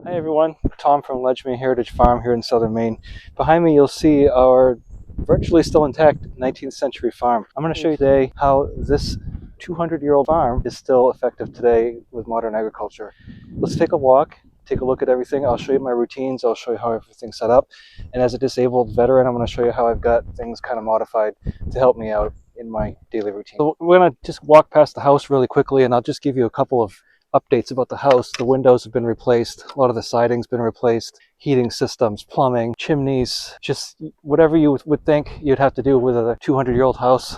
Hi everyone, Tom from Ledgemere Heritage Farm here in southern Maine. Behind me you'll see our virtually still intact 19th century farm. I'm going to show you today how this 200-year-old farm is still effective today with modern agriculture. Let's take a walk, take a look at everything. I'll show you my routines, I'll show you how everything's set up. And as a disabled veteran, I'm going to show you how I've got things kind of modified to help me out in my daily routine. So we're going to just walk past the house really quickly, and I'll just give you a couple of updates about the house. The windows have been replaced, a lot of the siding's been replaced, heating systems, plumbing, chimneys, just whatever you would think you'd have to do with a 200-year-old house.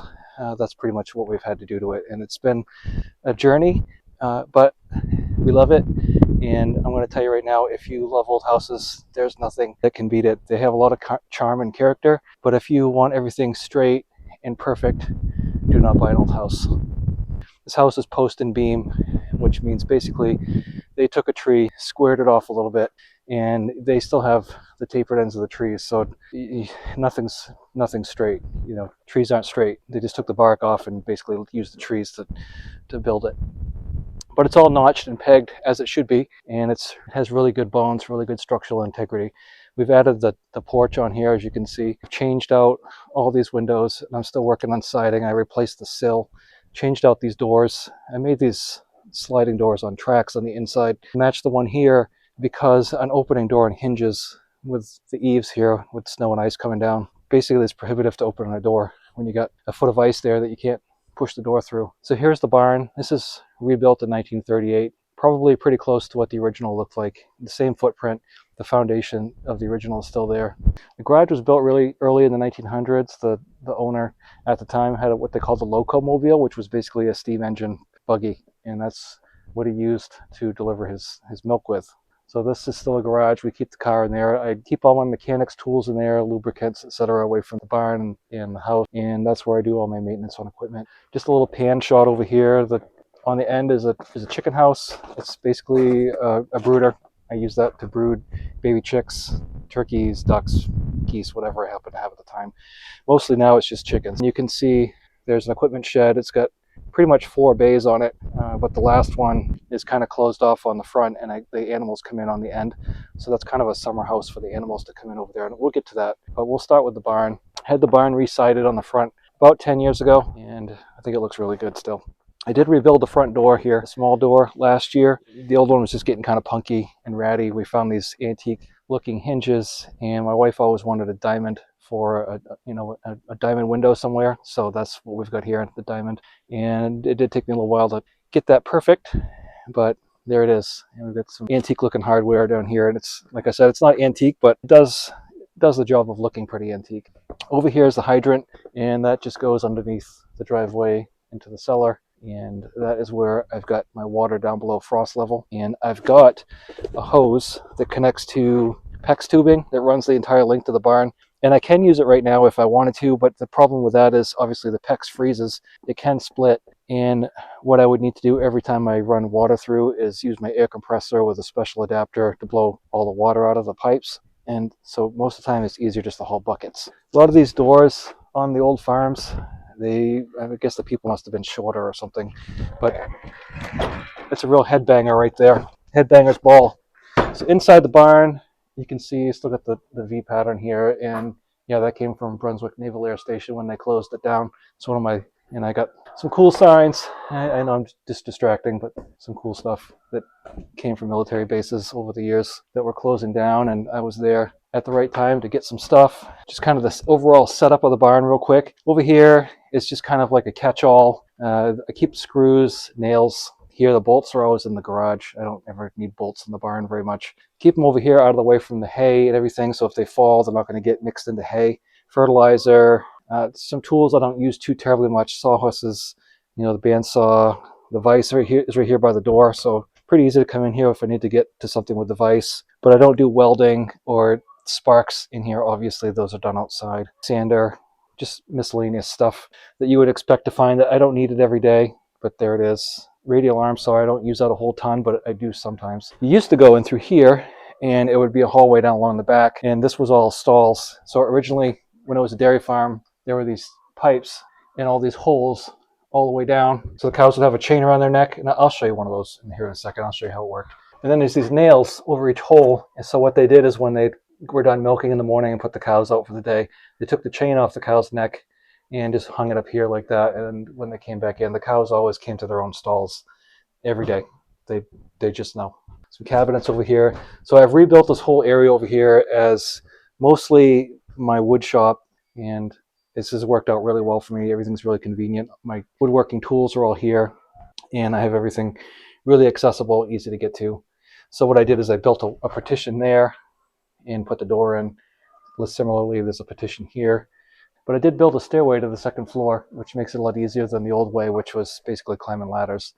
That's pretty much what we've had to do to it, and it's been a journey, but we love it. And I'm going to tell you right now, if you love old houses, there's nothing that can beat it. They have a lot of charm and character, but if you want everything straight and perfect, do not buy an old house. This house is post and beam, which means basically they took a tree, squared it off a little bit, and they still have the tapered ends of the trees, so nothing's straight. You know, trees aren't straight. They just took the bark off and basically used the trees to build it. But it's all notched and pegged as it should be, and it has really good bones, really good structural integrity. We've added the porch on here, as you can see. Changed out all these windows, and I'm still working on siding. I replaced the sill, changed out these doors. I made these sliding doors on tracks on the inside. Matched the one here because an opening door on hinges with the eaves here with snow and ice coming down. Basically, it's prohibitive to open a door when you got a foot of ice there that you can't push the door through. So here's the barn. This is rebuilt in 1938, probably pretty close to what the original looked like. The same footprint. The foundation of the original is still there. The garage was built really early in the 1900s. The owner at the time had what they called the locomobile, which was basically a steam engine buggy, and that's what he used to deliver his milk with. So this is still a garage. We keep the car in there. I keep all my mechanics tools in there, lubricants, etc., away from the barn and the house, and that's where I do all my maintenance on equipment. Just a little pan shot over here. On the end is a chicken house. It's basically a brooder. I use that to brood baby chicks, turkeys, ducks, geese, whatever I happen to have at the time. Mostly now it's just chickens. You can see there's an equipment shed. It's got pretty much 4 bays on it, but the last one is kind of closed off on the front, and the animals come in on the end. So that's kind of a summer house for the animals to come in over there, and we'll get to that. But we'll start with the barn. Had the barn re-sided on the front about 10 years ago, and I think it looks really good still. I did rebuild the front door here, a small door, last year. The old one was just getting kind of punky and ratty. We found these antique looking hinges, and my wife always wanted a diamond for a diamond window somewhere, so that's what we've got here, the diamond. And it did take me a little while to get that perfect, but there it is. And we've got some antique looking hardware down here, and it's, like I said, it's not antique, but it does the job of looking pretty antique. Over here is the hydrant, and that just goes underneath the driveway into the cellar, and that is where I've got my water down below frost level. And I've got a hose that connects to PEX tubing that runs the entire length of the barn, and I can use it right now if I wanted to, but the problem with that is obviously the PEX freezes. It can split, and what I would need to do every time I run water through is use my air compressor with a special adapter to blow all the water out of the pipes. And so most of the time it's easier just to haul buckets. A lot of these doors on the old farms, I guess the people must have been shorter or something, but it's a real headbanger right there. Headbanger's ball. So inside the barn, you can see you still got the V pattern here, and yeah, that came from Brunswick Naval Air Station when they closed it down. It's one of my, and I got some cool signs. I know I'm just distracting, but some cool stuff that came from military bases over the years that were closing down, and I was there at the right time to get some stuff. Just kind of this overall setup of the barn real quick. Over here is just kind of like a catch-all. I keep screws, nails. Here, the bolts are always in the garage. I don't ever need bolts in the barn very much. Keep them over here out of the way from the hay and everything, so if they fall, they're not going to get mixed into hay. Fertilizer, some tools I don't use too terribly much. Sawhorses, the bandsaw. The vise is right here by the door, so pretty easy to come in here if I need to get to something with the vise. But I don't do welding or sparks in here. Obviously, those are done outside. Sander, just miscellaneous stuff that you would expect to find that I don't need it every day, but there it is. Radial arm saw, I don't use that a whole ton, but I do sometimes. You used to go in through here, and it would be a hallway down along the back, and this was all stalls. So originally, when it was a dairy farm, there were these pipes and all these holes all the way down. So the cows would have a chain around their neck, and I'll show you one of those in here in a second. I'll show you how it worked. And then there's these nails over each hole. And so what they did is when they were done milking in the morning and put the cows out for the day, they took the chain off the cow's neck and just hung it up here like that. And when they came back in, the cows always came to their own stalls every day. They just know. Some cabinets over here. So I've rebuilt this whole area over here as mostly my wood shop, and this has worked out really well for me. Everything's really convenient. My woodworking tools are all here, and I have everything really accessible, easy to get to. So what I did is I built a partition there and put the door in. Similarly, there's a partition here. But I did build a stairway to the second floor, which makes it a lot easier than the old way, which was basically climbing ladders.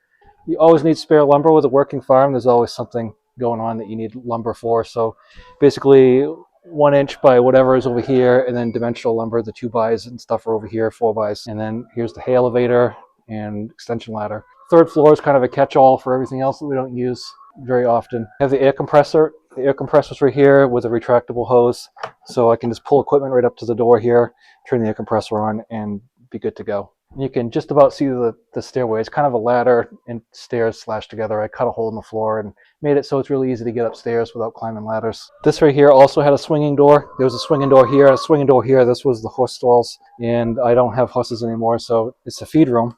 You always need spare lumber with a working farm. There's always something going on that you need lumber for. So basically 1 inch by whatever is over here, and then dimensional lumber, the 2x and stuff are over here, 4x. And then here's the hay elevator and extension ladder. Third floor is kind of a catch-all for everything else that we don't use very often. I have the air compressor. The air compressor's right here with a retractable hose. So I can just pull equipment right up to the door here, turn the air compressor on, and be good to go. You can just about see the stairway. It's kind of a ladder and stairs slashed together. I cut a hole in the floor and made it so it's really easy to get upstairs without climbing ladders. This right here also had a swinging door. There was a swinging door here, a swinging door here. This was the horse stalls, and I don't have horses anymore, so it's a feed room.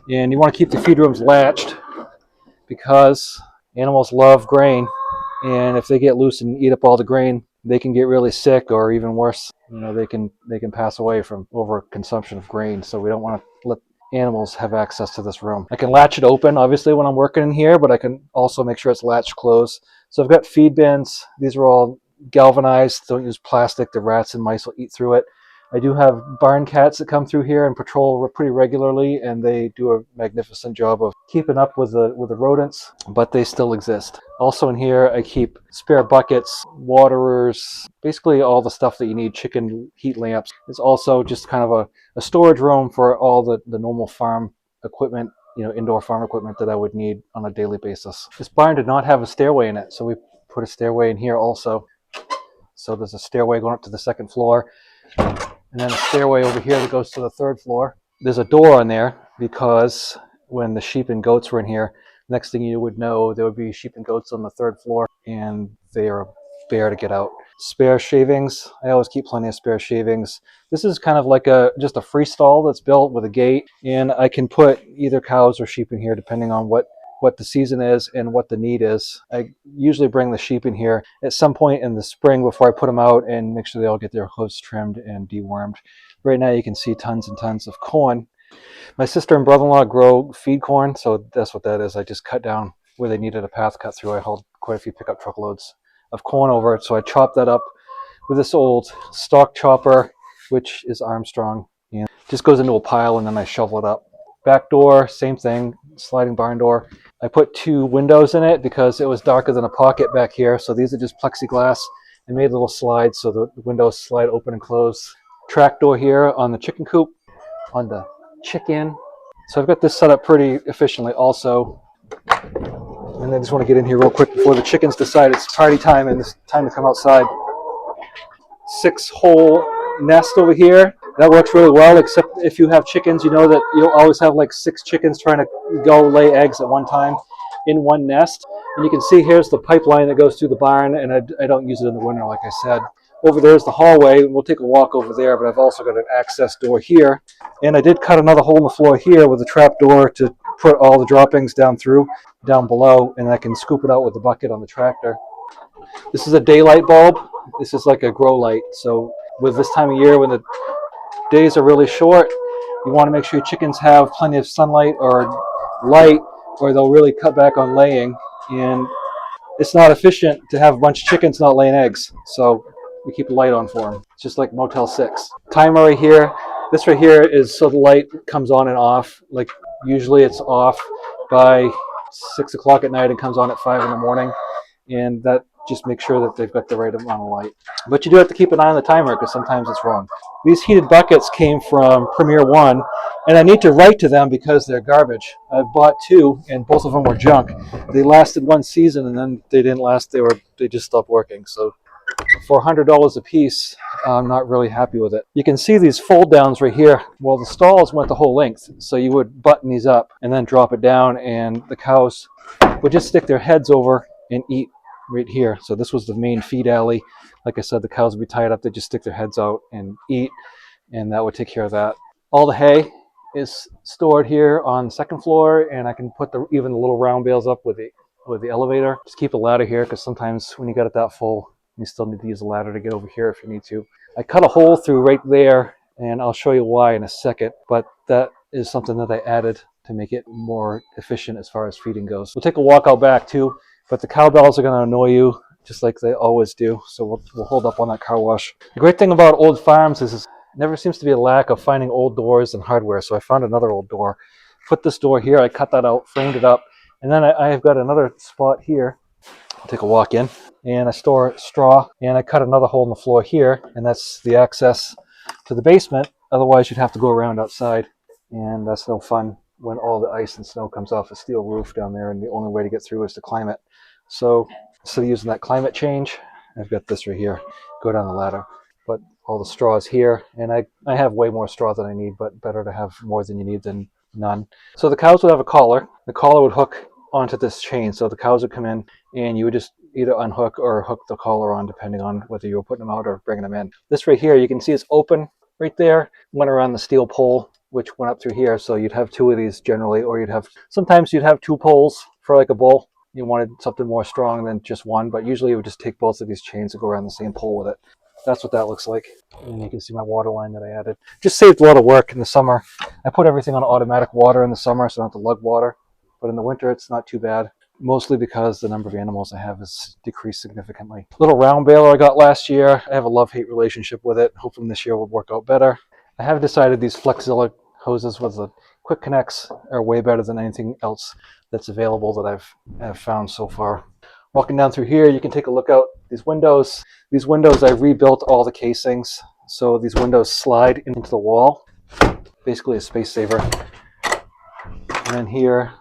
And you want to keep the feed rooms latched because animals love grain, and if they get loose and eat up all the grain, they can get really sick, or even worse, they can pass away from overconsumption of grain. So we don't want to let animals have access to this room. I can latch it open, obviously, when I'm working in here, but I can also make sure it's latched closed. So I've got feed bins. These are all galvanized. Don't use plastic. The rats and mice will eat through it. I do have barn cats that come through here and patrol pretty regularly, and they do a magnificent job of keeping up with the rodents, but they still exist. Also in here, I keep spare buckets, waterers, basically all the stuff that you need, chicken heat lamps. It's also just kind of a storage room for all the normal farm equipment, indoor farm equipment that I would need on a daily basis. This barn did not have a stairway in it, so we put a stairway in here also. So there's a stairway going up to the second floor, and then a stairway over here that goes to the third floor. There's a door on there because when the sheep and goats were in here, next thing you would know, there would be sheep and goats on the third floor, and they are a bear to get out. Spare shavings. I always keep plenty of spare shavings. This is kind of like just a free stall that's built with a gate, and I can put either cows or sheep in here depending on what the season is and what the need is. I usually bring the sheep in here at some point in the spring before I put them out and make sure they all get their hooves trimmed and dewormed. Right now you can see tons and tons of corn. My sister and brother-in-law grow feed corn, so that's what that is. I just cut down where they needed a path cut through. I hauled quite a few pickup truckloads of corn over it, so I chopped that up with this old stock chopper, which is Armstrong, and just goes into a pile, and then I shovel it up. Back door, same thing, sliding barn door. I put 2 windows in it because it was darker than a pocket back here, so these are just plexiglass. I made little slides so the windows slide open and close. Track door here on the chicken coop, on the chicken. So I've got this set up pretty efficiently also. And I just want to get in here real quick before the chickens decide it's party time and it's time to come outside. 6-hole nest over here. That works really well, except if you have chickens, you know that you'll always have like 6 chickens trying to go lay eggs at one time in one nest. And you can see here's the pipeline that goes through the barn, and I don't use it in the winter, like I said. Over there is the hallway. We'll take a walk over there, but I've also got an access door here. And I did cut another hole in the floor here with a trap door to put all the droppings down below, and I can scoop it out with the bucket on the tractor. This is a daylight bulb. This is like a grow light. So with this time of year when the days are really short, you want to make sure your chickens have plenty of sunlight or light, or they'll really cut back on laying. And it's not efficient to have a bunch of chickens not laying eggs, so we keep a light on for them. It's just like Motel 6. Timer right here. This right here is so the light comes on and off. Like usually it's off by 6 o'clock at night and comes on at 5 in the morning, and that just makes sure that they've got the right amount of light. But you do have to keep an eye on the timer because sometimes it's wrong. These heated buckets came from Premier One, and I need to write to them because they're garbage. I've bought 2, and both of them were junk. They lasted 1 season, and then they didn't last. They just stopped working. So for $100 a piece, I'm not really happy with it. You can see these fold downs right here. Well, the stalls went the whole length, so you would button these up and then drop it down, and the cows would just stick their heads over and eat right here. So this was the main feed alley. Like I said, the cows would be tied up. They just stick their heads out and eat, and that would take care of that. All the hay is stored here on the second floor, and I can put even the little round bales up with the elevator. Just keep a ladder here because sometimes when you got it that full, you still need to use a ladder to get over here if you need to. I cut a hole through right there, and I'll show you why in a second, but that is something that I added to make it more efficient as far as feeding goes. We'll take a walk out back too, but the cowbells are going to annoy you just like they always do, so we'll hold up on that car wash. The great thing about old farms is never seems to be a lack of finding old doors and hardware. So I found another old door, put this door here, I cut that out, framed it up, and then I have got another spot here. I'll take a walk in, and I store straw, and I cut another hole in the floor here, and that's the access to the basement. Otherwise you'd have to go around outside, and that's no fun when all the ice and snow comes off a steel roof down there, and the only way to get through is to climb it. So instead of using that climate change, I've got this right here, go down the ladder. But all the straw is here, and I have way more straw than I need, but better to have more than you need than none. So the cows would have a collar. The collar would hook onto this chain, so the cows would come in, and you would just either unhook or hook the collar on, depending on whether you were putting them out or bringing them in. This right here, you can see it's open right there, went around the steel pole, which went up through here, so you'd have two of these generally, or sometimes you'd have two poles for like a bull. You wanted something more strong than just one, but usually you would just take both of these chains and go around the same pole with it. That's what that looks like. And you can see my water line that I added. Just saved a lot of work in the summer. I put everything on automatic water in the summer, so I don't have to lug water. But in the winter, it's not too bad. Mostly because the number of animals I have has decreased significantly. Little round baler I got last year. I have a love-hate relationship with it. Hopefully this year will work out better. I have decided these Flexzilla hoses with the quick connects are way better than anything else that's available that I've found so far. Walking down through here, you can take a look out these windows. These windows, I've rebuilt all the casings, so these windows slide into the wall. Basically a space saver. And then here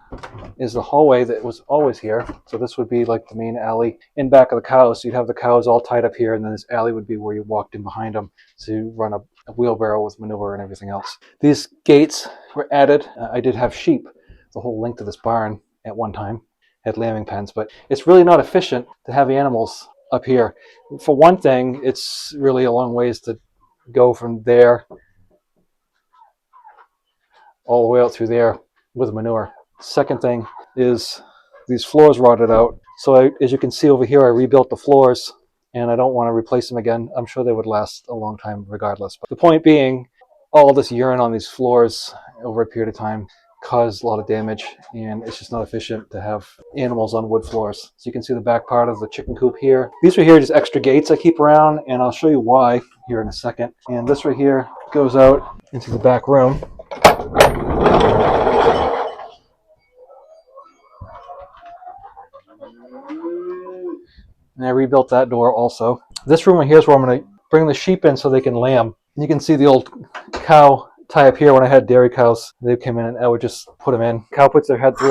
is the hallway that was always here. So this would be like the main alley in back of the cows. So you'd have the cows all tied up here, and then this alley would be where you walked in behind them to run a wheelbarrow with manure and everything else. These gates were added. I did have sheep the whole length of this barn at one time. Had lambing pens, but it's really not efficient to have animals up here. For one thing, it's really a long ways to go from there all the way out through there with manure. Second thing is these floors rotted out. So as you can see over here, I rebuilt the floors, and I don't want to replace them again. I'm sure they would last a long time regardless. But the point being, all this urine on these floors over a period of time caused a lot of damage, and it's just not efficient to have animals on wood floors. So you can see the back part of the chicken coop here. These right here are just extra gates I keep around, and I'll show you why here in a second. And this right here goes out into the back room. And I rebuilt that door also. This room right here is where I'm going to bring the sheep in so they can lamb. You can see the old cow tie up here. When I had dairy cows, they came in and I would just put them in. Cow puts their head through,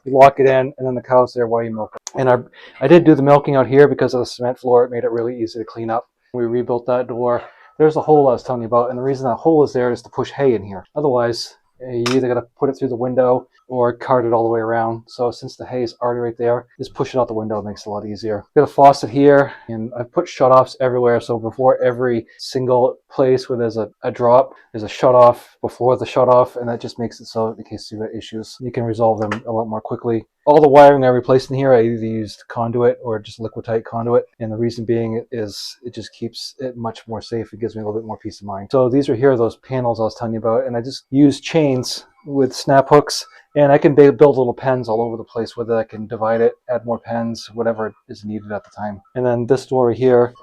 you lock it in, and then the cow's there while you milk them. And I did do the milking out here because of the cement floor. It made it really easy to clean up. We rebuilt that door. There's a hole I was telling you about, and the reason that hole is there is to push hay in here. Otherwise, you either got to put it through the window or cart it all the way around. So since the hay is already right there, just push it out the window. It makes it a lot easier. Got a faucet here, and I've put shutoffs everywhere. So before every single place where there's a drop, there's a shutoff before the shutoff, and that just makes it so in case you've got issues, you can resolve them a lot more quickly. All the wiring I replaced in here, I either used conduit or just Liquid-Tight conduit. And the reason being is it just keeps it much more safe. It gives me a little bit more peace of mind. So these are here, those panels I was telling you about, and I just use chains with snap hooks, and I can build little pens all over the place with it. I can divide it, add more pens, whatever is needed at the time. And then this door here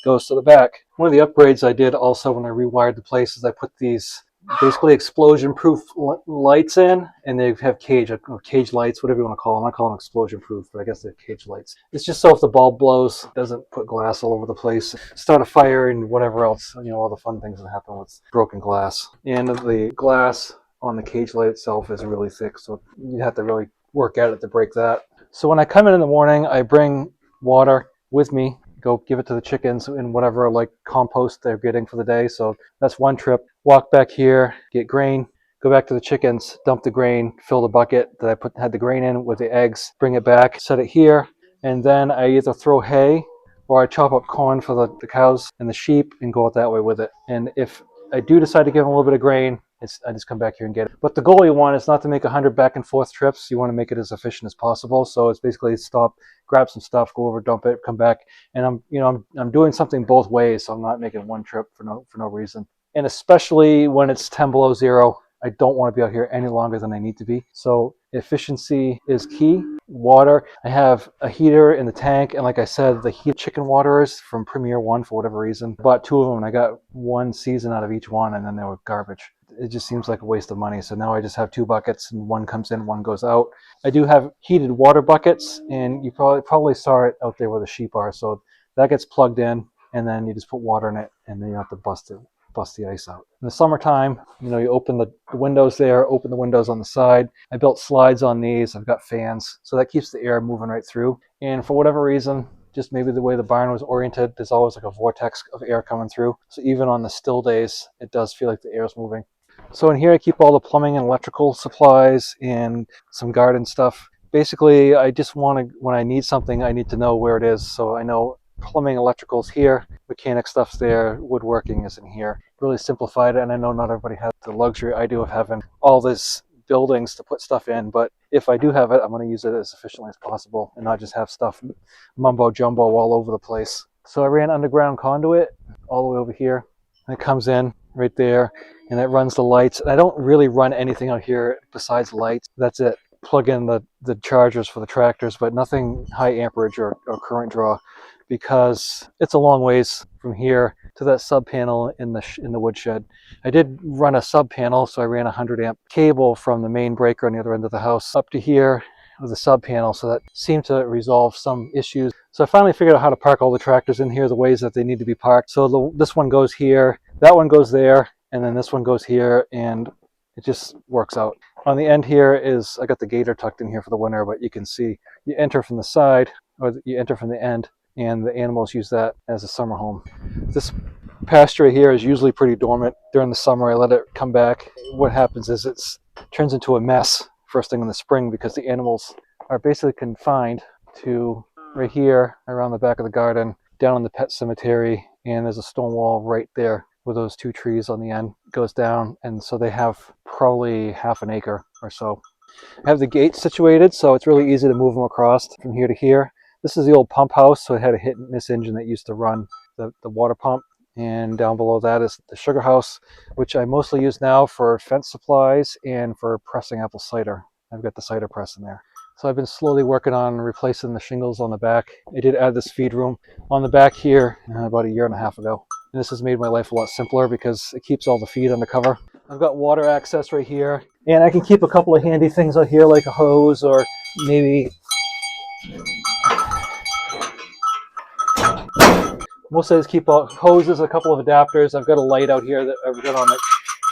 goes to the back. One of the upgrades I did also when I rewired the place is I put these basically explosion-proof lights in, and they have cage lights, whatever you want to call them. I call them explosion-proof, but I guess they're cage lights. It's just so if the bulb blows, it doesn't put glass all over the place, start a fire, and whatever else, all the fun things that happen with broken glass. And the glass on the cage light itself is really thick, so you have to really work at it to break that. So when I come in the morning, I bring water with me, go give it to the chickens in whatever like compost they're getting for the day. So that's one trip. Walk back here, get grain, go back to the chickens, dump the grain, fill the bucket that I had the grain in with the eggs, bring it back, set it here, and then I either throw hay or I chop up corn for the cows and the sheep and go out that way with it. And if I do decide to give them a little bit of grain, I just come back here and get it. But the goal you want is not to make 100 back and forth trips. You want to make it as efficient as possible. So it's basically stop, grab some stuff, go over, dump it, come back. And I'm doing something both ways, so I'm not making one trip for no reason. And especially when it's 10 below zero, I don't want to be out here any longer than I need to be. So efficiency is key. Water, I have a heater in the tank, and like I said, the heat chicken waterers from Premier One, for whatever reason, I bought 2 of them and I got 1 season out of each one, and then they were garbage. It just seems like a waste of money. So now I just have 2 buckets, and 1 comes in, 1 goes out. I do have heated water buckets, and you probably saw it out there where the sheep are. So that gets plugged in, and then you just put water in it, and then you have to bust the ice out. In the summertime, you open the windows there, open the windows on the side. I built slides on these. I've got fans, so that keeps the air moving right through. And for whatever reason, just maybe the way the barn was oriented, there's always like a vortex of air coming through. So even on the still days, it does feel like the air is moving. So in here I keep all the plumbing and electrical supplies and some garden stuff. Basically, I just want to, when I need something, I need to know where it is. So I know plumbing, electrical's here, mechanic stuff's there, woodworking is in here. Really simplified it, and I know not everybody has the luxury I do of having all these buildings to put stuff in, but if I do have it, I'm going to use it as efficiently as possible and not just have stuff mumbo jumbo all over the place. So I ran underground conduit all the way over here, and it comes in right there, and it runs the lights. And I don't really run anything out here besides lights. That's it. Plug in the chargers for the tractors, but nothing high amperage or current draw, because it's a long ways from here to that sub panel in the woodshed. I did run a sub panel, so I ran a 100 amp cable from the main breaker on the other end of the house up to here with the sub panel, so that seemed to resolve some issues. So I finally figured out how to park all the tractors in here the ways that they need to be parked. So this one goes here, that one goes there, and then this one goes here, and it just works out. On the end here is, I got the gator tucked in here for the winter, but you can see you enter from the side or you enter from the end, and the animals use that as a summer home. This pasture here is usually pretty dormant. During the summer, I let it come back. What happens is it turns into a mess first thing in the spring, because the animals are basically confined to right here around the back of the garden, down in the pet cemetery, and there's a stone wall right there with those 2 trees on the end, goes down, and so they have probably half an acre or so. I have the gate situated, so it's really easy to move them across from here to here. This is the old pump house, so it had a hit and miss engine that used to run the water pump. And down below that is the sugar house, which I mostly use now for fence supplies and for pressing apple cider. I've got the cider press in there. So I've been slowly working on replacing the shingles on the back. I did add this feed room on the back here about 1.5 years ago. And this has made my life a lot simpler because it keeps all the feed under cover. I've got water access right here, and I can keep a couple of handy things out here like a hose, or maybe most of these keep hoses, a couple of adapters. I've got a light out here that I've got on an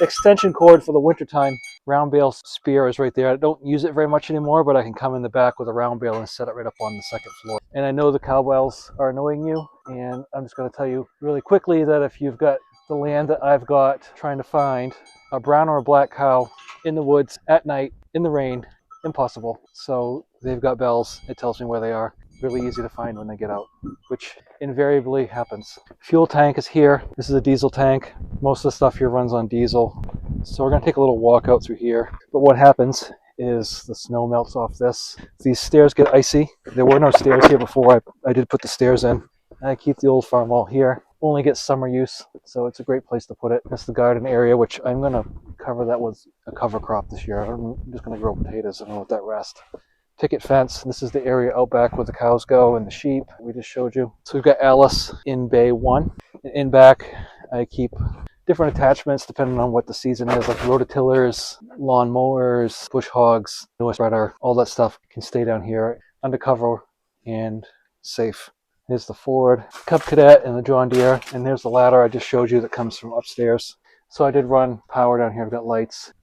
extension cord for the wintertime. Round bale spear is right there. I don't use it very much anymore, but I can come in the back with a round bale and set it right up on the 2nd floor. And I know the cowbells are annoying you, and I'm just going to tell you really quickly that if you've got the land that I've got, trying to find a brown or a black cow in the woods at night in the rain, impossible. So they've got bells. It tells me where they are. Really easy to find when they get out, which invariably happens. Fuel tank is here. This is a diesel tank. Most of the stuff here runs on diesel. So we're going to take a little walk out through here. But what happens is the snow melts off this. These stairs get icy. There were no stairs here before. I did put the stairs in. I keep the old farm wall here. Only gets summer use, so it's a great place to put it. That's the garden area, which I'm going to cover that with a cover crop this year. I'm just going to grow potatoes and let that rest. Picket fence. This is the area out back where the cows go and the sheep we just showed you. So we've got Alice in Bay 1. In back, I keep different attachments depending on what the season is, like rototillers, lawn mowers, bush hogs, noise spreader, all that stuff can stay down here undercover and safe. Here's the Ford Cub Cadet and the John Deere, and there's the ladder I just showed you that comes from upstairs. So I did run power down here. I've got lights.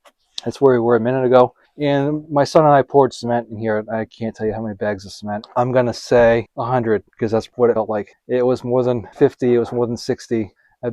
That's where we were a minute ago. And my son and I poured cement in here. I can't tell you how many bags of cement. I'm going to say 100, because that's what it felt like. It was more than 50. It was more than 60.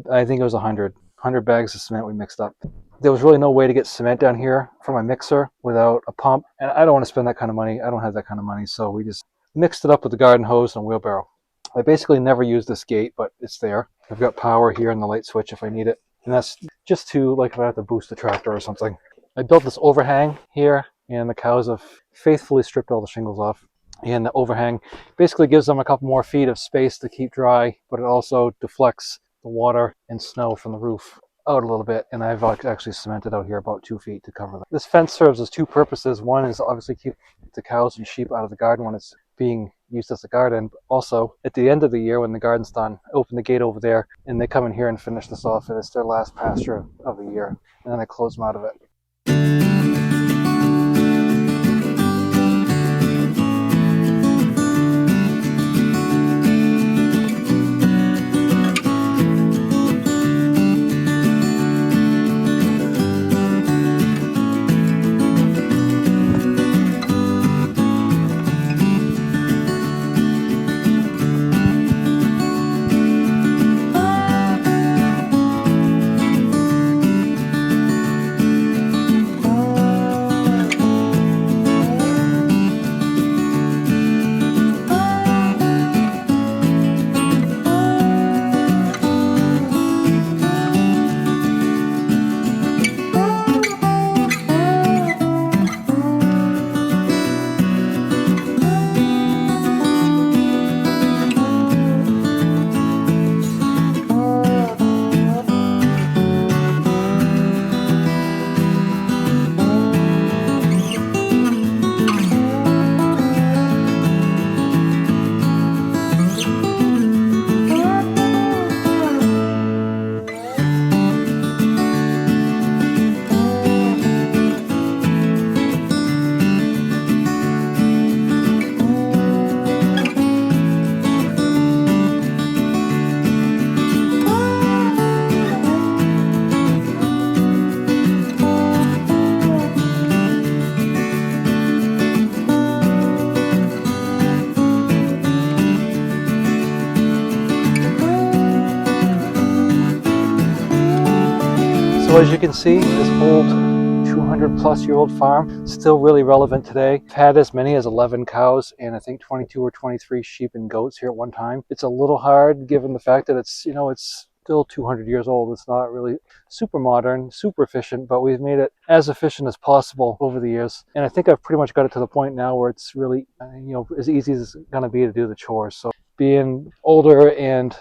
I think it was 100. 100 bags of cement we mixed up. there was really no way to get cement down here for my mixer without a pump. And I don't want to spend that kind of money. I don't have that kind of money. So we just mixed it up with the garden hose and a wheelbarrow. I basically never use this gate, but it's there. I've got power here and the light switch if I need it. And that's just to, like, if I have to boost the tractor or something. I built this overhang here, and the cows have faithfully stripped all the shingles off. And the overhang basically gives them a couple more feet of space to keep dry, but it also deflects the water and snow from the roof out a little bit. And I've actually cemented out here about 2 feet to cover that. This fence serves as two purposes. One is obviously keep the cows and sheep out of the garden when it's being used as a garden. But also, at the end of the year when the garden's done, I open the gate over there and they come in here and finish this off, and it's their last pasture of the year. And then I close them out of it. So as you can see, this old 200-plus-year-old farm is still really relevant today. I've had as many as 11 cows and I think 22 or 23 sheep and goats here at one time. It's a little hard given the fact that it's still 200 years old. It's not really super modern, super efficient, but we've made it as efficient as possible over the years. And I think I've pretty much got it to the point now where it's really, as easy as it's going to be to do the chores. So being older and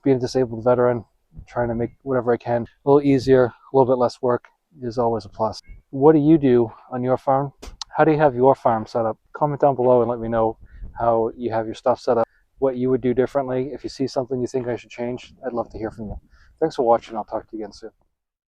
being a disabled veteran, trying to make whatever I can a little easier, a little bit less work is always a plus. What do you do on your farm? How do you have your farm set up? Comment down below and let me know how you have your stuff set up, what you would do differently. If you see something you think I should change, I'd love to hear from you. Thanks for watching. I'll talk to you again soon.